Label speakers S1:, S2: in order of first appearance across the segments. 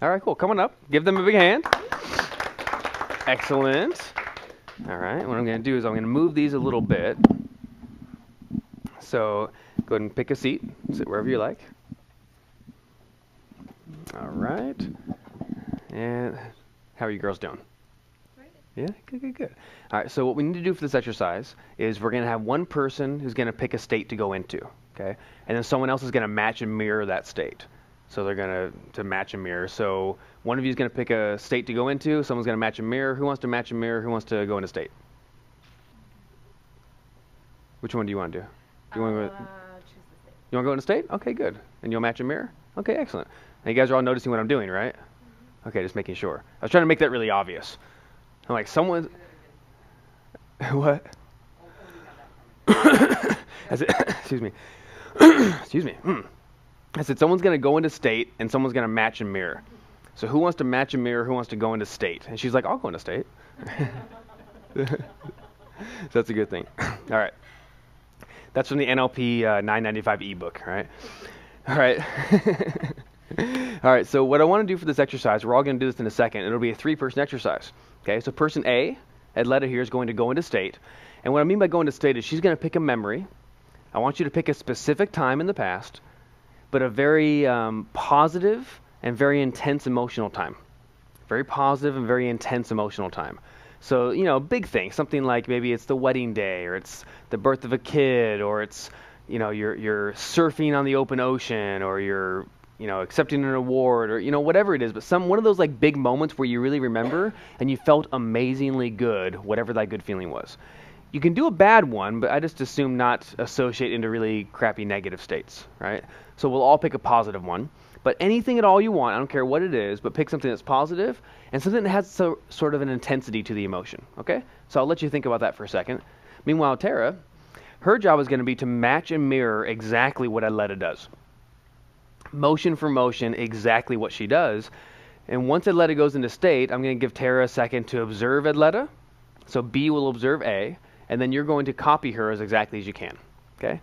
S1: All right, cool. Come on up. Give them a big hand. Excellent. All right, what I'm going to do is I'm going to move these a little bit. So go ahead and pick a seat. Sit wherever you like. All right. And how are you girls doing? Yeah, good, good, good. All right, so what we need to do for this exercise is we're going to have one person who's going to pick a state to go into, okay? And then someone else is going to match and mirror that state. So they're going to match and mirror. So one of you is going to pick a state to go into, someone's going to match and mirror. Who wants to match and mirror? Who wants to go into state? Which one do you want to do? You want to go,
S2: choose the state.
S1: you want to go into state? Okay, good. And you'll match and mirror? Okay, excellent. And you guys are all noticing what I'm doing, right? Okay, just making sure. I was trying to make that really obvious. I'm like, someone... What? Excuse me. Excuse me. I said someone's going to go into state and someone's going to match and mirror. So who wants to match and mirror? Who wants to go into state? And she's like, I'll go into state. So that's a good thing. All right. That's from the NLP 995 ebook, right? All right. All right, so what I want to do for this exercise, we're all going to do this in a second. It'll be a 3-person exercise. Okay, so person A, Adletta here, is going to go into state. And what I mean by go into state is she's going to pick a memory. I want you to pick a specific time in the past, but a very positive and very intense emotional time. Very positive and very intense emotional time. So, you know, big thing, something like maybe it's the wedding day, or it's the birth of a kid, or it's, you know, you're surfing on the open ocean, or you're, you know, accepting an award, or, you know, whatever it is, but one of those like big moments where you really remember and you felt amazingly good, whatever that good feeling was. You can do a bad one, but I just assume not associate into really crappy negative states, right? So we'll all pick a positive one, but anything at all you want, I don't care what it is, but pick something that's positive and something that has sort of an intensity to the emotion, okay? So I'll let you think about that for a second. Meanwhile, Tara, her job is going to be to match and mirror exactly what Adletta does. Motion for motion, exactly what she does. And once Adletta goes into state, I'm going to give Tara a second to observe Adletta. So B will observe A, and then you're going to copy her as exactly as you can, okay?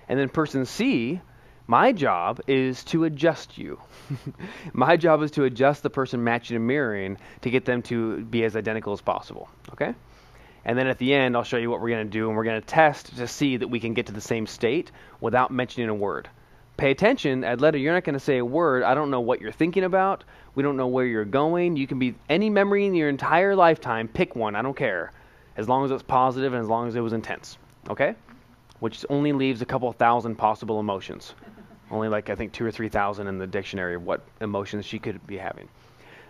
S1: And then person C, my job is to adjust you. My job is to adjust the person matching and mirroring to get them to be as identical as possible, okay? And then at the end, I'll show you what we're going to do, and we're going to test to see that we can get to the same state without mentioning a word. Pay attention, Adletta, you're not going to say a word. I don't know what you're thinking about. We don't know where you're going. You can be any memory in your entire lifetime. Pick one. I don't care. As long as it's positive and as long as it was intense. Okay? Which only leaves a couple thousand possible emotions. Only like, I think, 2,000 or 3,000 in the dictionary of what emotions she could be having.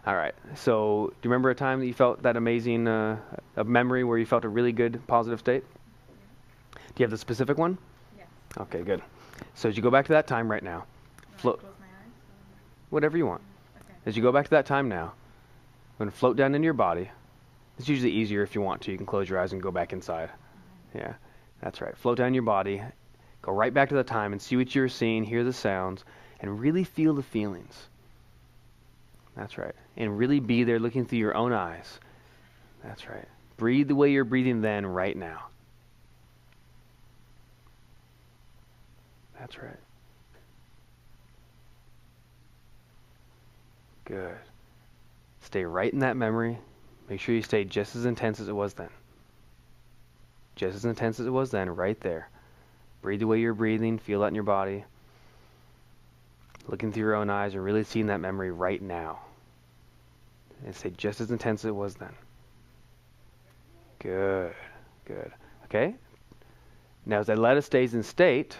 S1: All right. So do you remember a time that you felt that amazing a memory where you felt a really good positive state? Do you have the specific one?
S2: Yes.
S1: Okay, good. So as you go back to that time right now, float,
S2: Close my eyes.
S1: whatever you want.
S2: Okay.
S1: As you go back to that time now, I'm going to float down into your body. It's usually easier if you want to. You can close your eyes and go back inside. Yeah, that's right. Float down your body. Go right back to the time and see what you're seeing, hear the sounds, and really feel the feelings. That's right. And really be there looking through your own eyes. That's right. Breathe the way you're breathing then, right now. That's right. Good. Stay right in that memory. Make sure you stay just as intense as it was then. Just as intense as it was then, right there. Breathe the way you're breathing. Feel that in your body. Looking through your own eyes and really seeing that memory right now. And stay just as intense as it was then. Good. Good. Okay? Now as Adletta stays in state,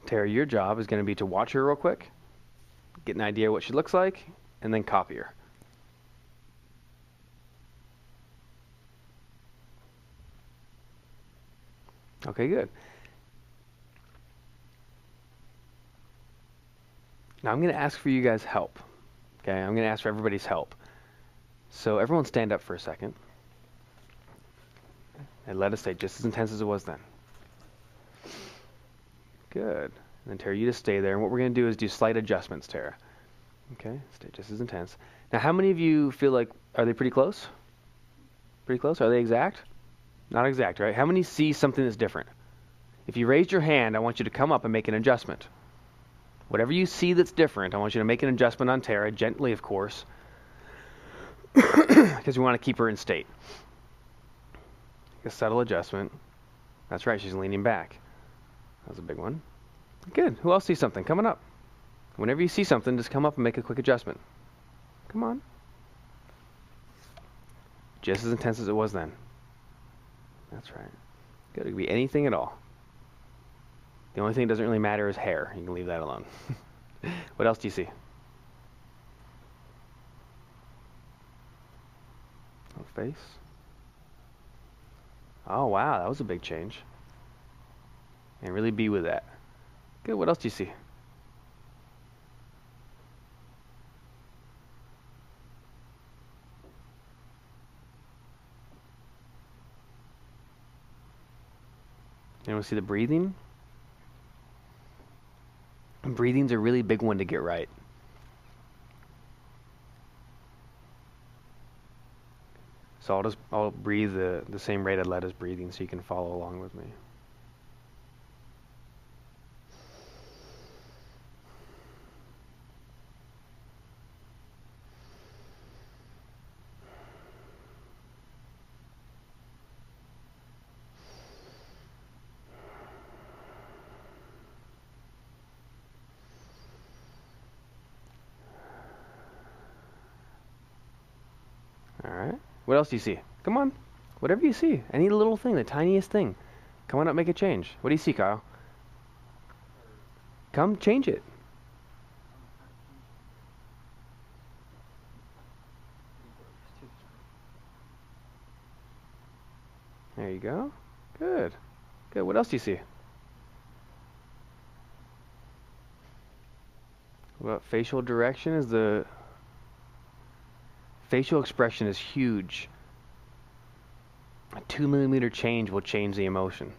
S1: Tara, your job is going to be to watch her real quick, get an idea of what she looks like, and then copy her. Okay, good. Now I'm going to ask for you guys' help. Okay, I'm going to ask for everybody's help. So everyone stand up for a second. And let us stay just as intense as it was then. Good. And then Tara, you just stay there. And what we're going to do is do slight adjustments, Tara. Okay, stay just as intense. Now, how many of you feel like, are they pretty close? Pretty close? Are they exact? Not exact, right? How many see something that's different? If you raised your hand, I want you to come up and make an adjustment. Whatever you see that's different, I want you to make an adjustment on Tara, gently, of course, because we want to keep her in state. A subtle adjustment. That's right, she's leaning back. That was a big one. Good. Who else sees something? Coming up. Whenever you see something, just come up and make a quick adjustment. Come on. Just as intense as it was then. That's right. Good. It could be anything at all. The only thing that doesn't really matter is hair. You can leave that alone. What else do you see? Oh, face. Oh, wow. That was a big change. And really be with that. Good. What else do you see? Anyone see the breathing? Breathing's a really big one to get right. So I'll breathe the same rate I'd as breathing so you can follow along with me. All right. What else do you see? Come on. Whatever you see. Any little thing, the tiniest thing. Come on up, make a change. What do you see, Kyle? Come, change it. There you go. Good. Good. What else do you see? What about facial direction? Is the facial expression is huge. A 2 millimeter change will change the emotion.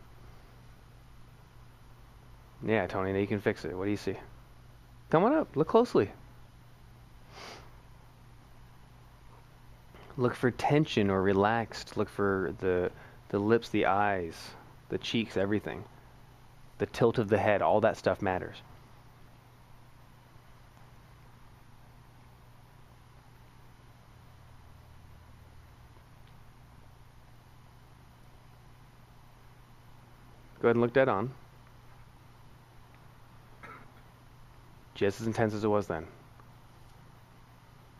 S1: Yeah, Tony, now you can fix it. What do you see? Come on up. Look closely. Look for tension or relaxed. Look for the lips, the eyes, the cheeks, everything. The tilt of the head, all that stuff matters. Go ahead and look dead on. Just as intense as it was then.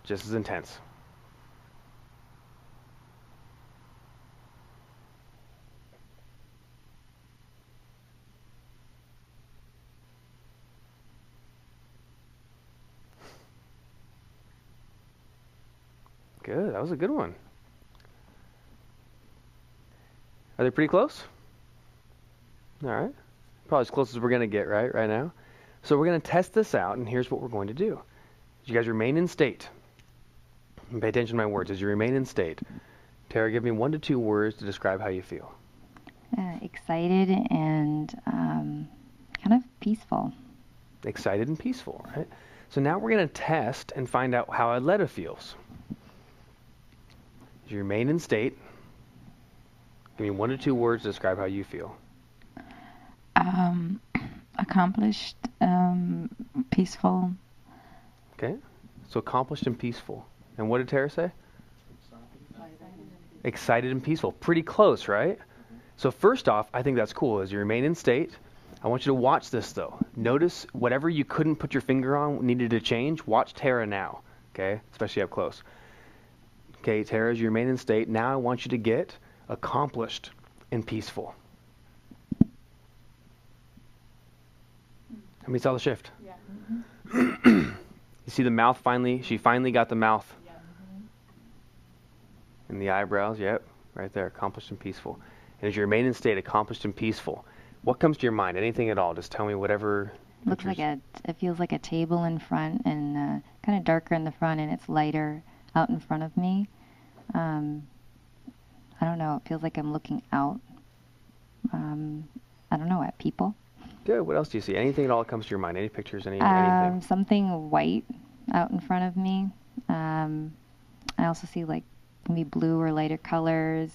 S1: Just as intense. Good, that was a good one. Are they pretty close? All right. Probably as close as we're going to get right now. So we're going to test this out, and here's what we're going to do. You guys remain in state. And pay attention to my words. As you remain in state, Tara, give me 1 to 2 words to describe how you feel.
S2: Excited and kind of peaceful.
S1: Excited and peaceful, right? So now we're going to test and find out how Aletta feels. As you remain in state, give me 1 to 2 words to describe how you feel.
S2: Accomplished, peaceful.
S1: Okay. So accomplished and peaceful. And what did Tara say? Excited and peaceful. Pretty close, right? So first off, I think that's cool. As you remain in state, I want you to watch this though. Notice whatever you couldn't put your finger on needed to change. Watch Tara now, okay? Especially up close. Okay, Tara, as you remain in state, now I want you to get accomplished and peaceful. How many saw the shift?
S2: Yeah.
S1: You see the mouth finally, she finally got the mouth.
S2: Yeah.
S1: And the eyebrows, yep, right there, accomplished and peaceful. And as you remain in state, accomplished and peaceful, what comes to your mind? Anything at all? Just tell me whatever.
S2: Looks like it feels like a table in front and kind of darker in the front and it's lighter out in front of me. I don't know, it feels like I'm looking out, I don't know, at people.
S1: Good. What else do you see? Anything at all that comes to your mind? Any pictures? Anything?
S2: Something white out in front of me. I also see like maybe blue or lighter colors.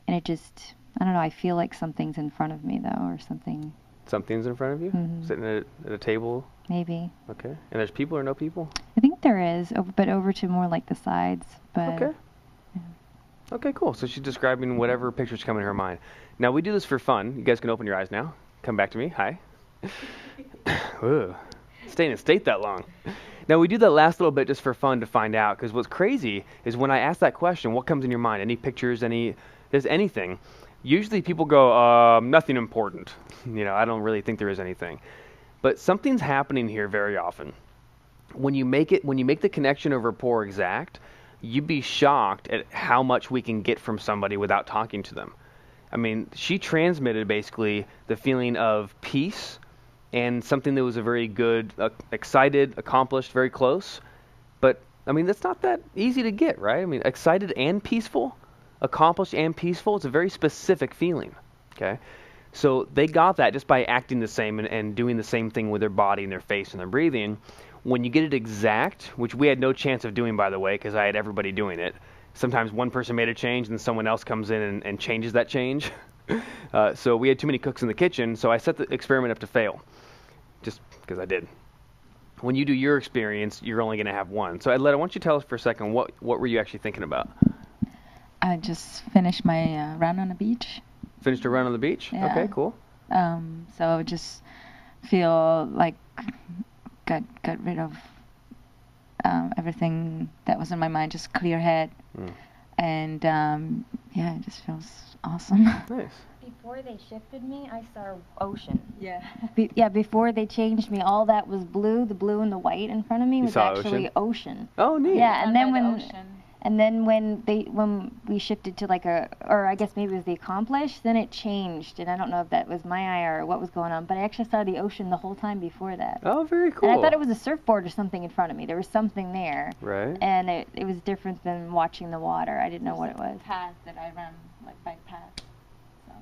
S2: And it just, I don't know, I feel like something's in front of me though, or something.
S1: Something's in front of you?
S2: Mhm.
S1: Sitting at a table?
S2: Maybe.
S1: Okay. And there's people or no people?
S2: I think there is, but over to more like the sides. But
S1: Okay. Okay, cool. So she's describing whatever pictures come in her mind. Now, we do this for fun. You guys can open your eyes now. Come back to me. Hi. Ooh. Staying in state that long. Now, we do that last little bit just for fun to find out, because what's crazy is when I ask that question, what comes in your mind? Any pictures, there's anything. Usually people go, nothing important. I don't really think there is anything. But something's happening here very often. When you make the connection of rapport exact, you'd be shocked at how much we can get from somebody without talking to them. I mean, she transmitted basically the feeling of peace and something that was a very good, excited, accomplished, very close. But, I mean, that's not that easy to get, right? I mean, excited and peaceful, accomplished and peaceful, it's a very specific feeling, okay? So they got that just by acting the same and doing the same thing with their body and their face and their breathing. When you get it exact, which we had no chance of doing, by the way, because I had everybody doing it. Sometimes one person made a change and someone else comes in and changes that change. So we had too many cooks in the kitchen, so I set the experiment up to fail, just because I did. When you do your experience, you're only going to have one. So Adletta, why don't you tell us for a second, what were you actually thinking about?
S3: I just finished my run on the beach.
S1: Finished a run on the beach?
S3: Yeah.
S1: Okay, cool.
S3: So I just feel like got rid of everything that was in my mind, just clear head. And yeah, it just feels awesome.
S1: Nice.
S2: Before they shifted me, I saw ocean.
S3: Yeah.
S2: Yeah, before they changed me, all that was blue. The blue and the white in front of me
S1: You
S2: was
S1: saw
S2: actually ocean.
S1: Oh, neat.
S2: Yeah, and then when we shifted to or I guess maybe it was the accomplished, then it changed, and I don't know if that was my eye or what was going on, but I actually saw the ocean the whole time before that.
S1: Oh, very cool.
S2: And I thought it was a surfboard or something in front of me. There was something there.
S1: Right.
S2: And it was different than watching the water. I didn't know what it was.
S3: Path that I ran, like bike path. So.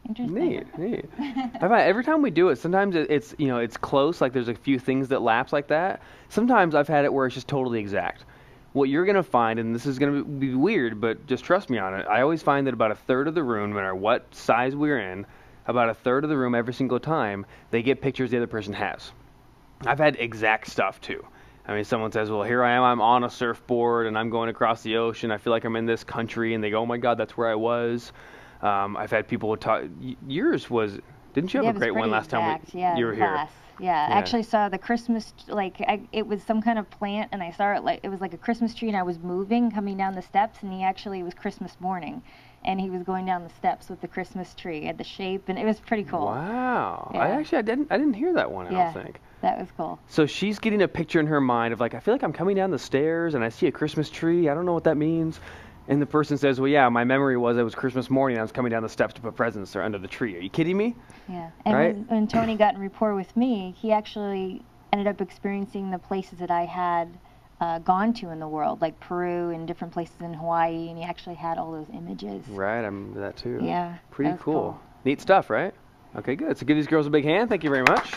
S2: Interesting.
S1: Neat. I find every time we do it, sometimes it's it's close, like there's a few things that lapse like that. Sometimes I've had it where it's just totally exact. What you're going to find, and this is going to be weird, but just trust me on it, I always find that about a third of the room, no matter what size we're in, about a third of the room every single time, they get pictures the other person has. I've had exact stuff too. I mean, someone says, well, here I am, I'm on a surfboard, and I'm going across the ocean, I feel like I'm in this country, and they go, oh my God, that's where I was. I've had people talk, yours was, didn't you have a great one last time you were here?
S2: Yeah, I actually saw the Christmas, it was some kind of plant, and I saw it it was like a Christmas tree, and I was moving, coming down the steps, and it was Christmas morning, and he was going down the steps with the Christmas tree, had the shape, and it was pretty cool.
S1: Wow.
S2: Yeah.
S1: I didn't hear that one, I don't think.
S2: That was cool.
S1: So she's getting a picture in her mind of I feel like I'm coming down the stairs, and I see a Christmas tree, I don't know what that means. And the person says, well, yeah, my memory was it was Christmas morning. I was coming down the steps to put presents under the tree. Are you kidding me?
S2: Yeah. And
S1: right?
S2: when Tony got in rapport with me, he actually ended up experiencing the places that I had gone to in the world, like Peru and different places in Hawaii, and he actually had all those images.
S1: Right, I remember that too.
S2: Yeah.
S1: Pretty cool. Neat stuff, right? Okay, good. So give these girls a big hand. Thank you very much.